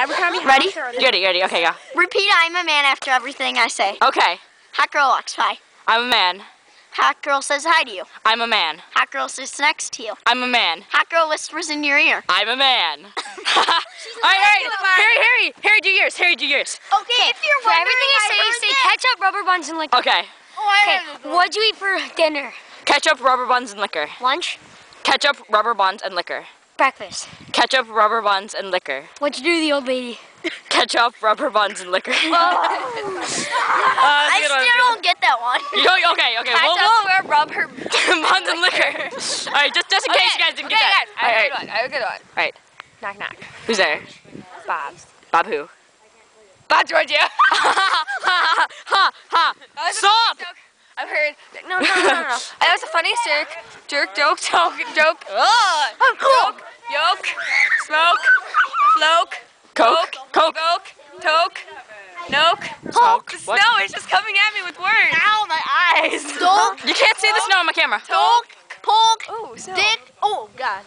Abercrombie. Ready? Ready. Okay, go. Repeat I'm a man after everything I say. Okay. Hot girl walks by. I'm a man. Hot girl says hi to you. I'm a man. Hot girl sits next to you. I'm a man. Hot girl whispers in your ear. I'm a man. Alright, Harry, do yours. Okay, if you're For everything you say ketchup, rubber buns, and liquor. Okay. Okay, what'd you eat for dinner? Ketchup, rubber buns, and liquor. Lunch? Ketchup, rubber buns, and liquor. Breakfast. Ketchup, rubber buns, and liquor. What'd you do to the old lady? Ketchup, rubber buns, and liquor. I still don't get that one. You don't? Okay. Ketchup, rubber. Buns and liquor. Alright, just in case you guys didn't get that. I have a good one. Alright. Knock, knock. Who's there? Bob. Bob who? Bob Georgia. Stop! I've heard. No. That was the funniest joke. Joke. Joke. Yoke. Smoke. Floke. Coke. Coke. Toke. Noke. Smoke. The What? snow is just coming at me with words. Ow, my eyes. Don't. You can't see the snow on my camera. Poke. Oh, so. Dick. Oh, God.